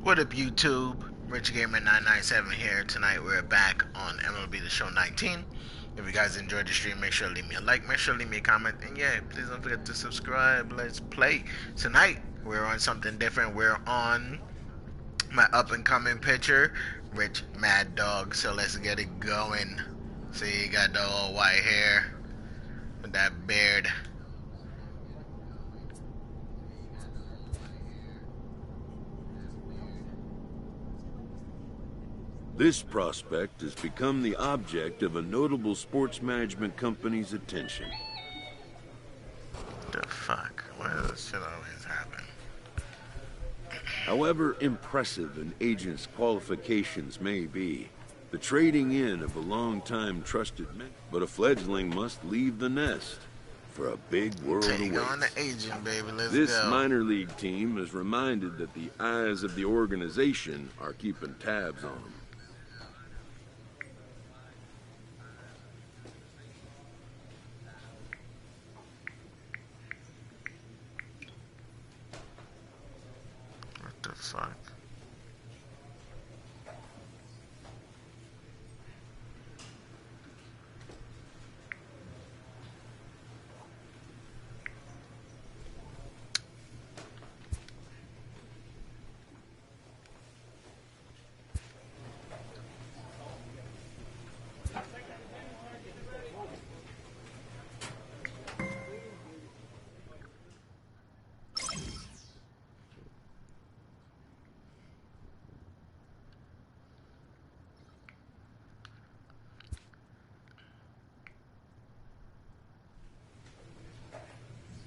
What up, YouTube? richardminto997 here. Tonight we're back on MLB The Show 19. If you guys enjoyed the stream, make sure to leave me a like, make sure to leave me a comment, and yeah, please don't forget to subscribe. Let's play. Tonight we're on something different. We're on my up-and-coming pitcher, Rich Mad Dog. So let's get it going. See, you got the old white hair with that beard. This prospect has become the object of a notable sports management company's attention. The fuck? Why does this shit always happen? However impressive an agent's qualifications may be, the trading in of a long-time trusted man, but a fledgling must leave the nest for a big world Take awaits. on the agent, baby. Let's This go. minor league team is reminded that the eyes of the organization are keeping tabs on them. What the fuck?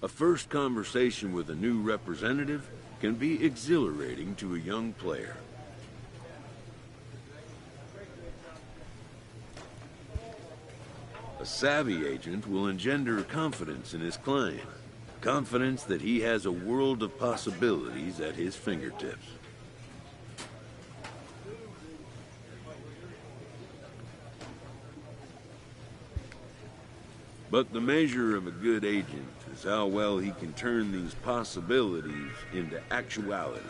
A first conversation with a new representative can be exhilarating to a young player. A savvy agent will engender confidence in his client, confidence that he has a world of possibilities at his fingertips. But the measure of a good agent is how well he can turn these possibilities into actualities.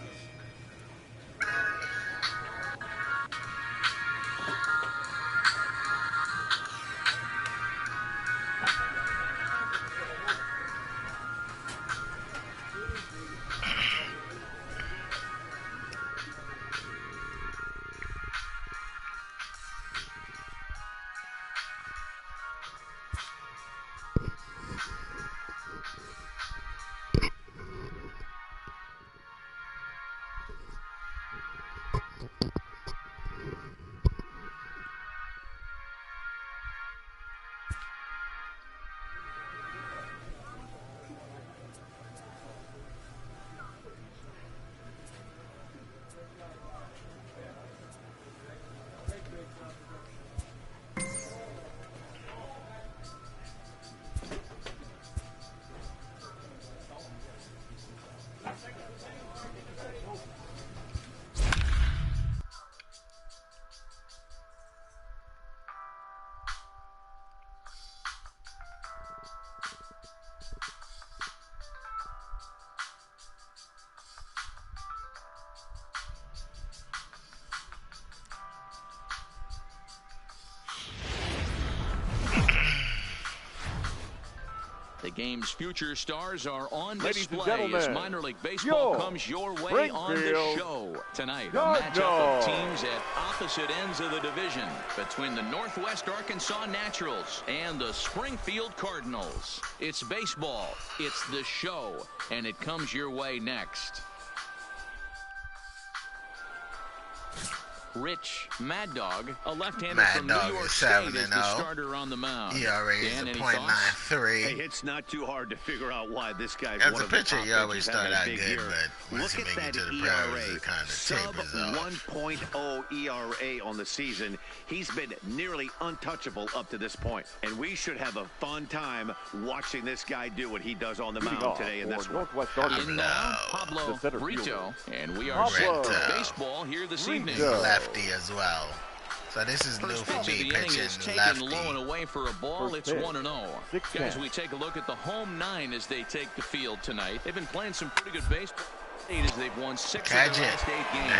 The game's future stars are on Ladies and display as gentlemen, minor league baseball comes your way on the show. Tonight, a matchup of teams at opposite ends of the division between the Northwest Arkansas Naturals and the Springfield Cardinals. It's baseball, it's the show, and it comes your way next. Rich Mad Dog, a left-hander from New York State, is the starter on the mound. ERA is a .93. Hey, it's not too hard to figure out why this guy's As one a of the pitcher, top you always pitchers start out having a good, big year. but once Look you at make it that to the ERA, pros, it kind of sub tapers off. 1.0 ERA on the season. He's been nearly untouchable up to this point, and we should have a fun time watching this guy do what he does on the mound today in this one. In now, Pablo Brito, and we are set for baseball here this evening. Lefty as well. So this is new First for pitch of me, the inning is pitching taken lefty. low and away for a ball. It's 1-0. Guys, we take a look at the home nine as they take the field tonight. They've been playing some pretty good baseball. As they've won 6 Catch of their it. last 8 games.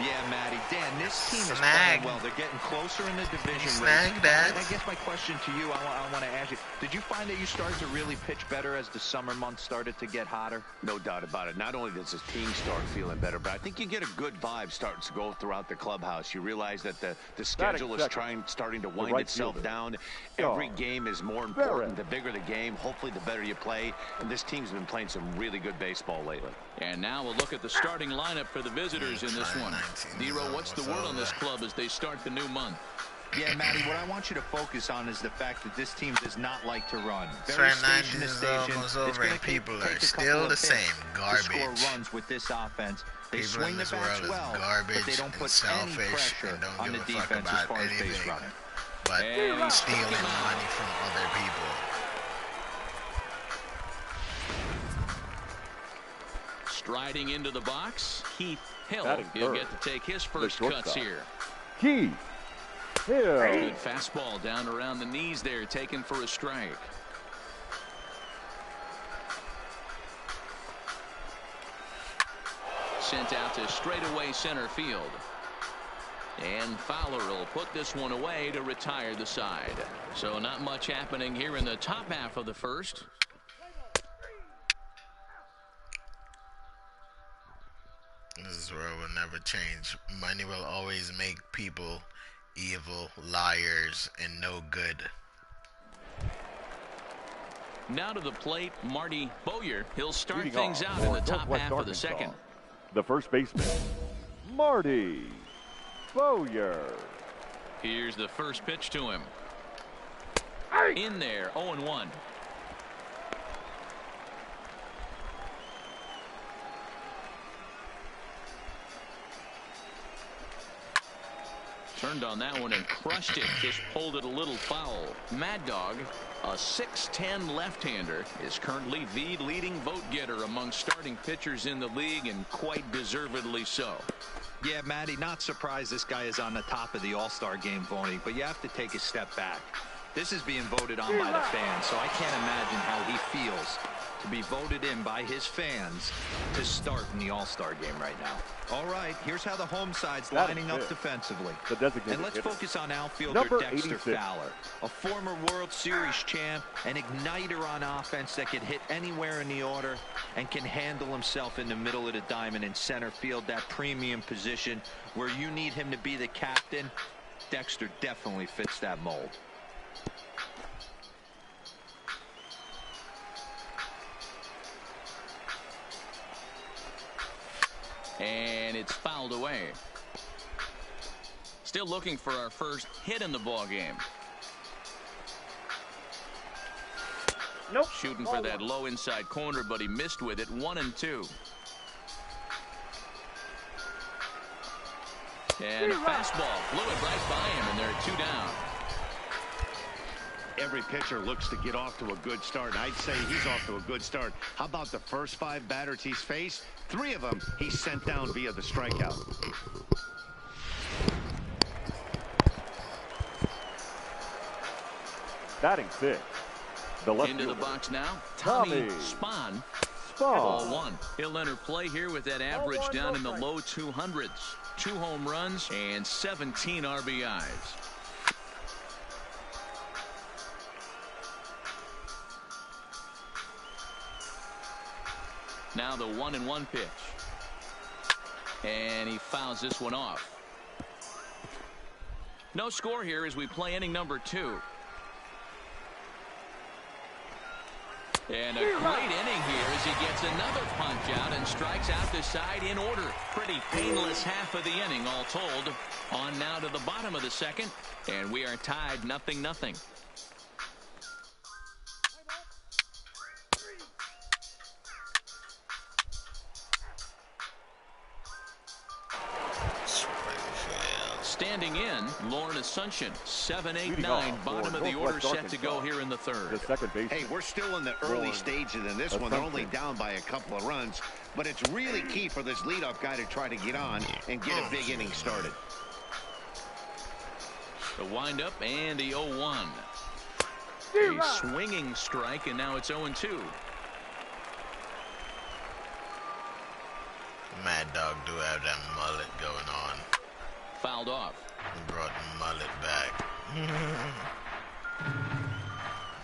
Yeah, Matty. Dan, this team is Snag. playing well. They're getting closer in the division Snag race. that. I guess my question to you, I want to ask you, did you find that you started to really pitch better as the summer months started to get hotter? No doubt about it. Not only does his team start feeling better, but I think you get a good vibe starting to go throughout the clubhouse. You realize that the schedule is starting to wind itself down. Every game is more important. The bigger the game, hopefully the better you play. And this team's been playing some really good baseball lately. And now we'll look at the starting lineup for the visitors in this one. Dero, what's the word on this club as they start the new month? Yeah, Matty, what I want you to focus on is the fact that this team does not like to run. Very station to station. Almost over, and people are still the same. Garbage. To score runs with this offense. They people swing in this the bats world well, is garbage but they don't put and selfish any pressure and don't on the give a fuck defense as about far as base anything running. but stealing money from other people. Striding into the box, Keith Hill. He'll get to take his first cuts here. Keith Hill. Good fastball down around the knees there, taken for a strike. Sent out to straightaway center field. And Fowler will put this one away to retire the side. So not much happening here in the top half of the first. This is where it will never change. Money will always make people evil, liars, and no good. Now to the plate, Marty Bowyer. He'll start things out in the top half of the second. The first baseman, Marty Bowyer. Here's the first pitch to him. In there, 0-1. Turned on that one and crushed it. Just pulled it a little foul. Mad Dog, a 6'10 left-hander, is currently the leading vote getter among starting pitchers in the league, and quite deservedly so. Yeah, Matty, not surprised this guy is on the top of the All-Star game voting, but you have to take a step back. This is being voted on by the fans, so I can't imagine how he feels to be voted in by his fans to start in the All-Star game right now. All right, here's how the home side's lining up defensively. And let's focus on outfielder Dexter Fowler, a former World Series champ, an igniter on offense that can hit anywhere in the order and can handle himself in the middle of the diamond in center field, that premium position where you need him to be the captain. Dexter definitely fits that mold. And it's fouled away. Still looking for our first hit in the ball game. Nope. Shooting for that low inside corner, but he missed with it. 1-2. And a fastball flew it right by him, and they're 2 down. Every pitcher looks to get off to a good start. I'd say he's off to a good start. How about the first 5 batters he's faced? 3 of them he sent down via the strikeout. Batting 6. The left Into the fielder, box now, Tommy Spahn. Ball 1. He'll enter play here with that average down in the low 200s. 2 home runs and 17 RBIs. Now the 1-1 pitch. And he fouls this one off. No score here as we play inning number 2. And a great inning here as he gets another punch out and strikes out the side in order. Pretty painless half of the inning all told. On now to the bottom of the second, and we are tied 0-0. Standing in, Lauren Asuncion, 7-8-9, bottom of the order, set to go here in the third. The second base. Hey, we're still in the early stages in this one. They're only down by a couple of runs, but it's really key for this leadoff guy to try to get on and get a big inning started. The windup and the 0-1. A swinging strike, and now it's 0-2. Mad Dog do have that mullet going on. Fouled off. He brought the mullet back.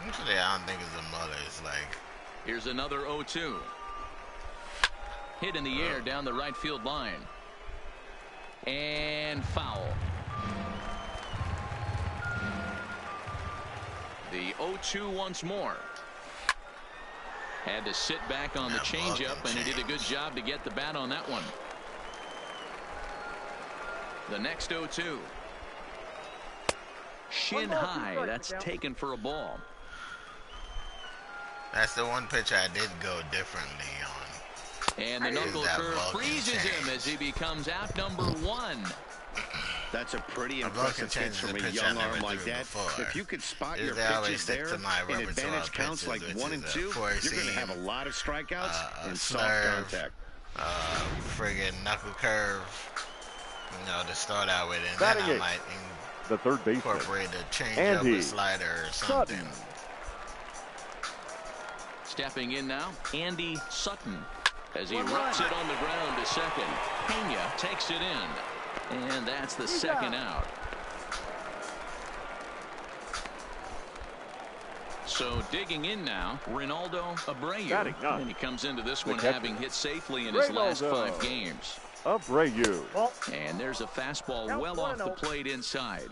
Actually, I don't think it's a mullet. It's like... Here's another 0-2. Hit in the air down the right field line. And foul. The 0-2 once more. Had to sit back on the changeup, and he did a good job to get the bat on that one. The next 0-2. Shin high. That's taken for a ball. That's the one pitch I did go differently on. And the knuckle curve freezes him as he becomes out number 1. That's a pretty impressive pitch from a young arm like that. If you could spot your pitches there in advantage counts like 1 and 2, you're going to have a lot of strikeouts and soft contact. Friggin' knuckle curve, you know, to start out with, and then I might the third baseman, incorporate a change of a slider or something. Sutton. Stepping in now, Andy Sutton, as he rips it on the ground to second. Pena takes it in, and that's the second out. So digging in now, Ronaldo Abreu, and he comes into this one having hit safely in his last 5 games. Abreu. And there's a fastball well off the plate inside.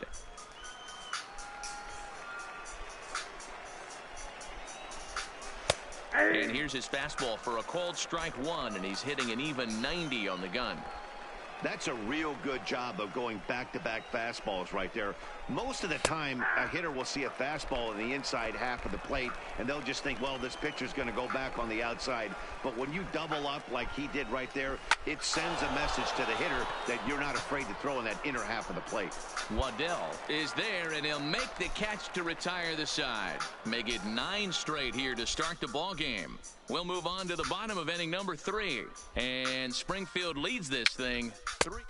And here's his fastball for a called strike 1, and he's hitting an even 90 on the gun. That's a real good job of going back-to-back fastballs right there. Most of the time, a hitter will see a fastball in the inside half of the plate, and they'll just think, well, this pitcher's going to go back on the outside. But when you double up like he did right there, it sends a message to the hitter that you're not afraid to throw in that inner half of the plate. Waddell is there, and he'll make the catch to retire the side. Make it 9 straight here to start the ball game. We'll move on to the bottom of inning number 3. And Springfield leads this thing 3.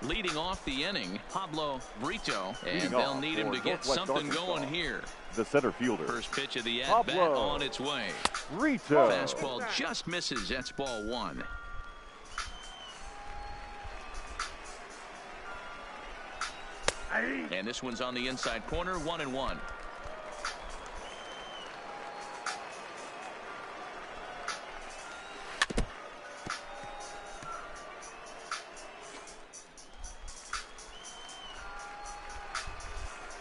Leading off the inning, Pablo Brito, and they'll need him to get something going here. The center fielder. First pitch of the at-bat on its way. Brito. Fastball just misses. That's ball 1. And this one's on the inside corner, 1-1.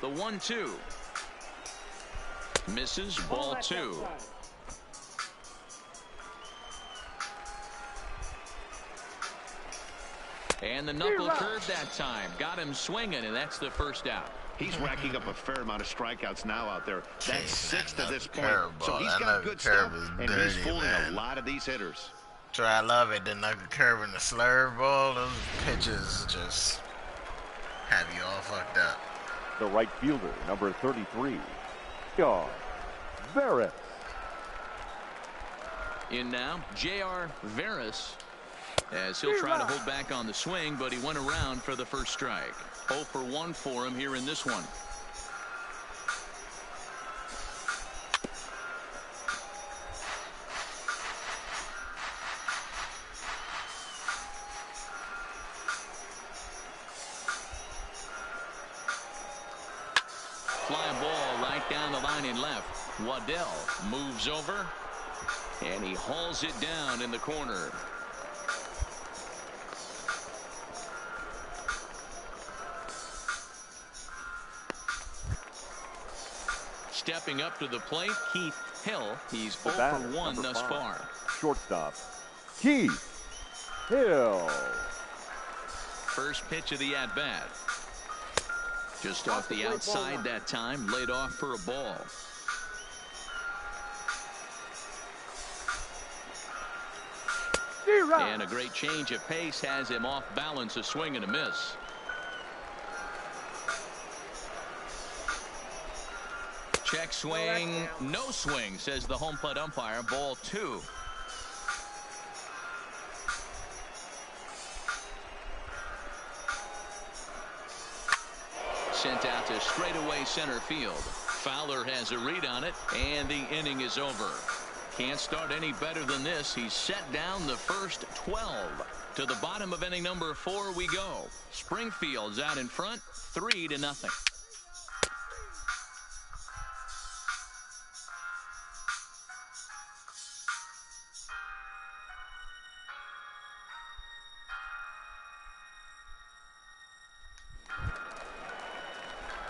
The 1-2. Misses, ball 2. And the knuckle curve that time. Got him swinging, and that's the first out. He's racking up a fair amount of strikeouts now out there. That's 6 to this point. So he's that got good stuff, and dirty, he's fooling man. a lot of these hitters. So I love it. The knuckle curve and the slurve ball, those pitches just have you all fucked up. The right fielder, number 33, Veras. In now, J.R. Veras, as he'll try to hold back on the swing, but he went around for the first strike. 0 for 1 for him here in this one. Fly ball right down the line in left. Waddell moves over, and he hauls it down in the corner. Stepping up to the plate, Keith Hill. He's 0 for 1 thus far. Shortstop, Keith Hill. First pitch of the at-bat. Just off the outside that time, laid off for a ball. And a great change of pace has him off balance, a swing and a miss. Check swing, no swing, says the home plate umpire. Ball 2. Sent out to straightaway center field. Fowler has a read on it, and the inning is over. Can't start any better than this. He's set down the first 12. To the bottom of inning number 4 we go. Springfield's out in front, 3-0.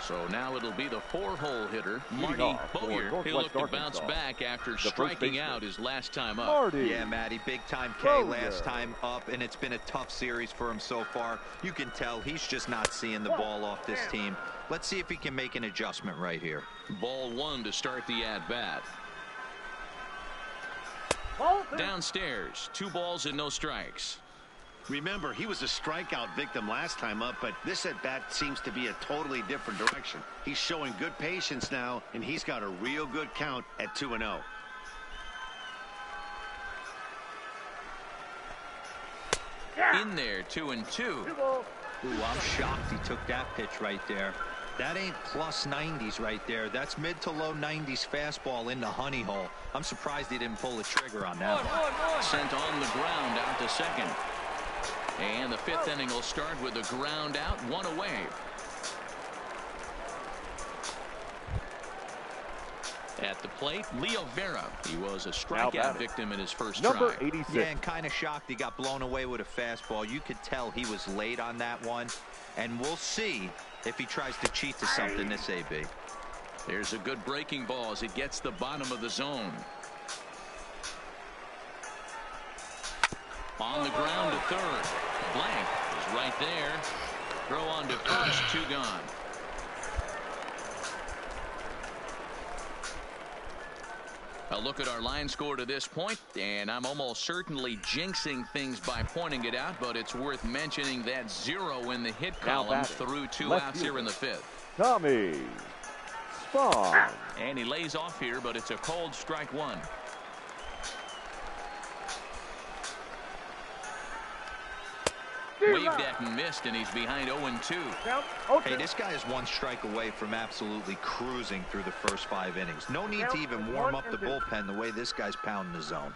So now it'll be the 4-hole hitter, Marty Bowyer. He'll look to bounce back after striking out his last time up. Yeah, Matty, big time K last time up, and it's been a tough series for him so far. You can tell he's just not seeing the ball off this team. Let's see if he can make an adjustment right here. Ball 1 to start the at-bat. Downstairs, 2 balls and no strikes. Remember, he was a strikeout victim last time up, but this at-bat seems to be a totally different direction. He's showing good patience now, and he's got a real good count at 2-0. In there, 2-2. Ooh, I'm shocked he took that pitch right there. That ain't plus 90s right there. That's mid to low 90s fastball in the honey hole. I'm surprised he didn't pull the trigger on that one. Sent on the ground out to second. And the 5th inning will start with a ground out, 1 away. At the plate, Leo Vera. He was a strikeout victim in his first number try. 86. Yeah, and kind of shocked he got blown away with a fastball. You could tell he was late on that one. And we'll see if he tries to cheat to something this AB. There's a good breaking ball as it gets the bottom of the zone. On the ground to third. Blank is right there. Throw on to first, 2 gone. A look at our line score to this point, and I'm almost certainly jinxing things by pointing it out, but it's worth mentioning that 0 in the hit column through 2 outs here in the 5th. Tommy Spawn. And he lays off here, but it's a cold strike 1. Waved at and missed, and he's behind 0-2. Hey, this guy is 1 strike away from absolutely cruising through the first 5 innings. No need to even warm up the bullpen the way this guy's pounding the zone.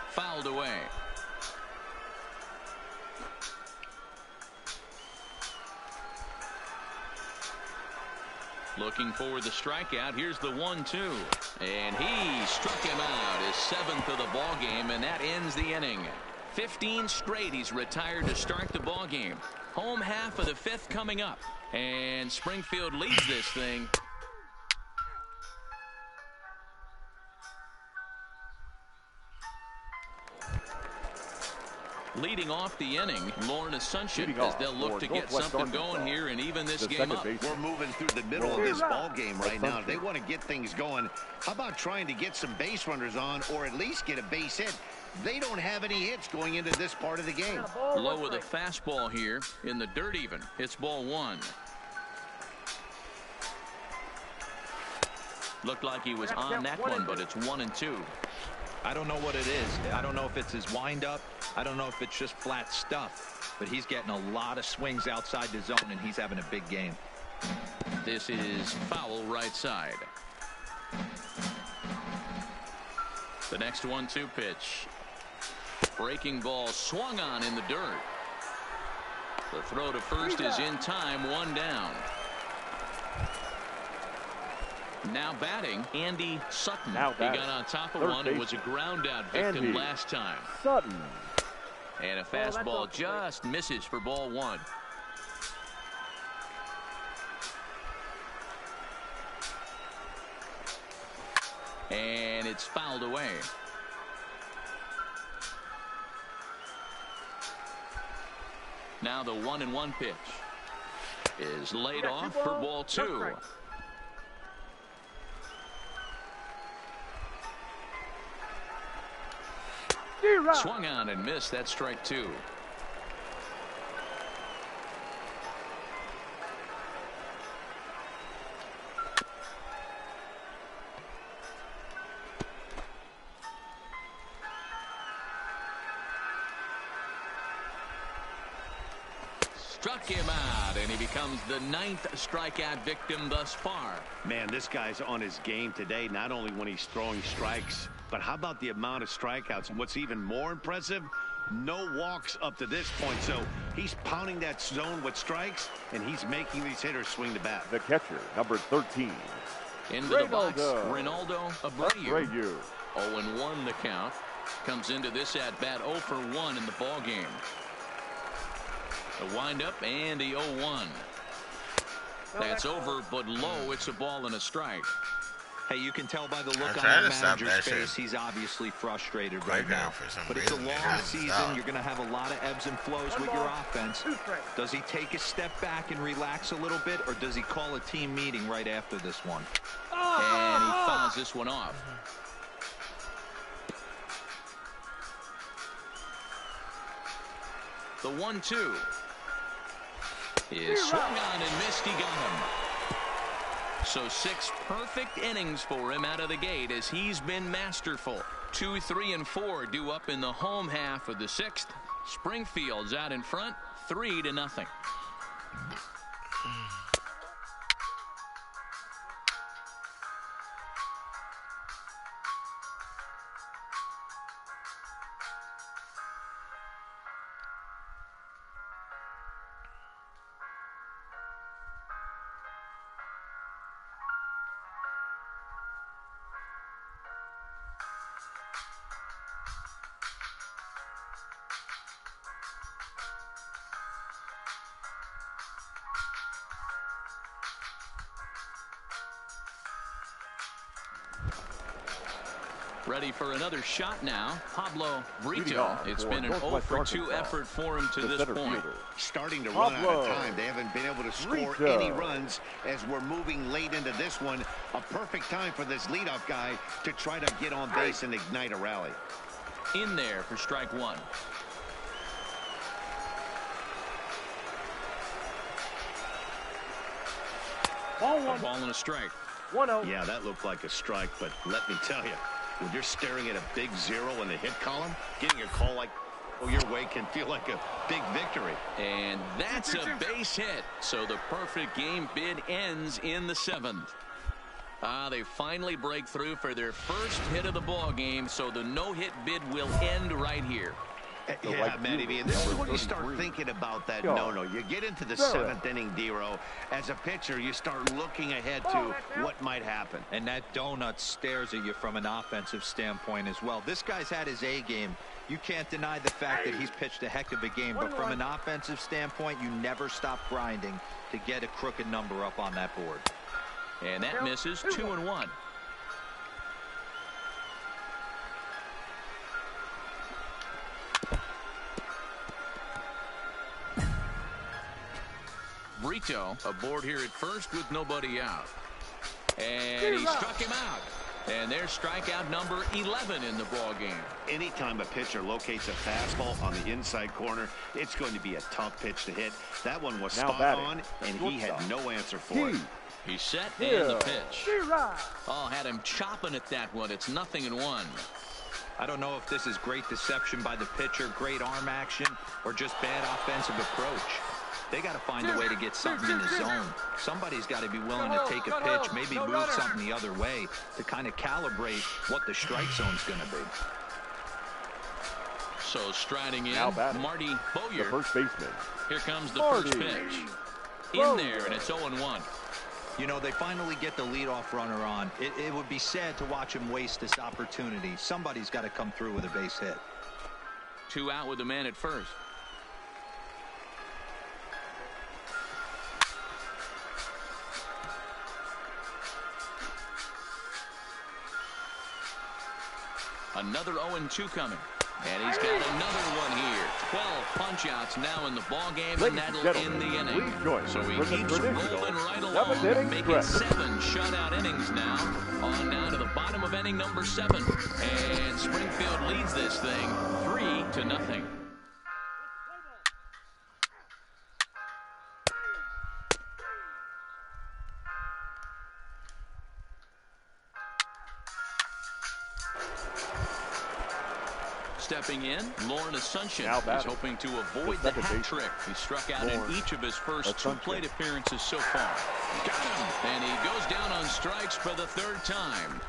Fouled away. Looking for the strikeout. Here's the 1-2. And he struck him out, his 7th of the ball game, and that ends the inning. 15 straight he's retired to start the ball game. Home half of the 5th coming up. And Springfield leads this thing. Leading off the inning, Lorna Sunshine, as they'll look to get something going here and even this game up. We're moving through the middle of this ball game right now. They want to get things going. How about trying to get some base runners on, or at least get a base hit? They don't have any hits going into this part of the game. Low with a fastball here in the dirt even. It's ball 1. Looked like he was on that one, but it's 1-2. I don't know what it is. I don't know if it's his windup. I don't know if it's just flat stuff. But he's getting a lot of swings outside the zone, and he's having a big game. This is foul right side. The next 1-2 pitch. Breaking ball swung on in the dirt. The throw to first is in time, 1 down. Now batting, Andy Sutton. He got on top of one. It was a ground out victim last time. Sutton. And a fastball just misses for ball 1. And it's fouled away. Now the 1-1 pitch is laid off for ball 2. Swung on and missed. That's strike 2. struck him out, and he becomes the 9th strikeout victim thus far. Man, this guy's on his game today, not only when he's throwing strikes, but how about the amount of strikeouts? And what's even more impressive, no walks up to this point. So he's pounding that zone with strikes, and he's making these hitters swing the bat. The catcher, number 13. Into the box, Ronaldo Abreu. 0-1 the count. Comes into this at-bat 0 for 1 in the ball game. The windup and the 0-1. That's over, but low. It's a ball and a strike. Hey, you can tell by the look on the manager's face, he's obviously frustrated right now. But it's a long season. You're going to have a lot of ebbs and flows with your offense. Does he take a step back and relax a little bit, or does he call a team meeting right after this one? And he fouls this one off. The 1-2 is swung on and missed. He got him. So 6 perfect innings for him out of the gate as he's been masterful. 2, 3, and 4 due up in the home half of the 6th. Springfield's out in front, 3-0. Ready for another shot now, Pablo Brito. It's been an 0 for 2 effort for him to this point. Starting to run out of time. They haven't been able to score any runs as we're moving late into this one. A perfect time for this leadoff guy to try to get on base and ignite a rally. In there for strike 1. A ball and a strike. 1-0. Yeah, that looked like a strike, but let me tell you, when you're staring at a big 0 in the hit column, getting a call like your way can feel like a big victory. And that's a base hit. So the perfect game bid ends in the 7th. They finally break through for their first hit of the ball game. So the no-hit bid will end right here. Yeah, Matty B, and this is when you start thinking about that no-no. You get into the 7th inning, D-Row. As a pitcher, you start looking ahead to what might happen. And that donut stares at you from an offensive standpoint as well. This guy's had his A game. You can't deny the fact that he's pitched a heck of a game. But from an offensive standpoint, you never stop grinding to get a crooked number up on that board. And that misses. 2-1. Brito aboard here at first with nobody out. And he struck him out. And there's strikeout number 11 in the ball game. Anytime a pitcher locates a fastball on the inside corner, it's going to be a tough pitch to hit. That one was spot on, and he had no answer for it. He's set and the pitch. Oh, had him chopping at that one. It's 0-1. I don't know if this is great deception by the pitcher, great arm action, or just bad offensive approach. They got to find a way to get something in the zone. Somebody's got to be willing to take a pitch, maybe move something the other way to kind of calibrate what the strike zone's going to be. So striding in, Marty Bowyer. The first baseman. Here comes the first pitch. In there, and it's 0-1. You know, they finally get the leadoff runner on. It would be sad to watch him waste this opportunity. Somebody's got to come through with a base hit. 2 out with the man at first. Another 0-2 coming. And he's got another one here. 12 punch-outs now in the ball game, and that'll end the inning. So he keeps rolling right along, making 7 shutout innings now. On now to the bottom of inning number 7. And Springfield leads this thing 3-0. stepping in, Lauren Asuncion. Now He's hoping to avoid the hat trick. He struck out in each of his first 2 plate appearances so far. Got him, and he goes down on strikes for the 3rd time.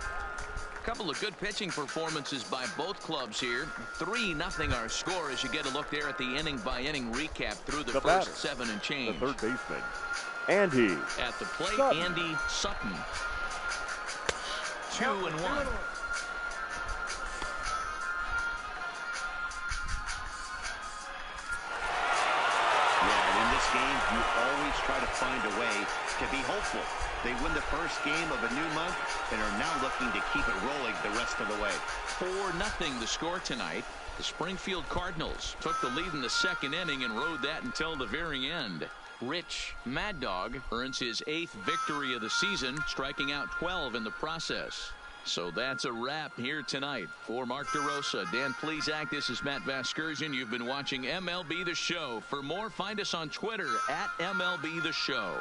A couple of good pitching performances by both clubs here. 3-0 our score as you get a look there at the inning-by-inning recap through the first 7 and change. The third baseman, Andy. At the plate, Sutton. Andy Sutton. 2-1. Game, you always try to find a way to be hopeful. They win the first game of a new month and are now looking to keep it rolling the rest of the way. 4-0 the score tonight. The Springfield Cardinals took the lead in the 2nd inning and rode that until the very end. Rich Mad Dog earns his 8th victory of the season, striking out 12 in the process. So that's a wrap here tonight. For Mark DeRosa, Dan Plesac, this is Matt Vasgersian. You've been watching MLB The Show. For more, find us on Twitter at MLB The Show.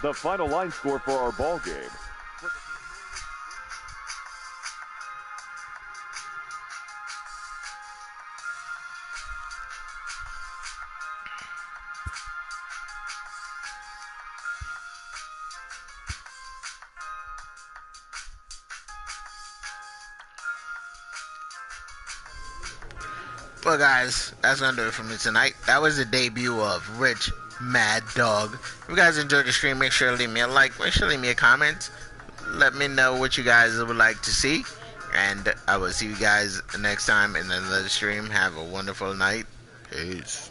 The final line score for our ball game. Well, guys, that's going to do it for me tonight. That was the debut of Rich Mad Dog. If you guys enjoyed the stream, make sure to leave me a like. Make sure to leave me a comment. Let me know what you guys would like to see. And I will see you guys next time in another stream. Have a wonderful night. Peace.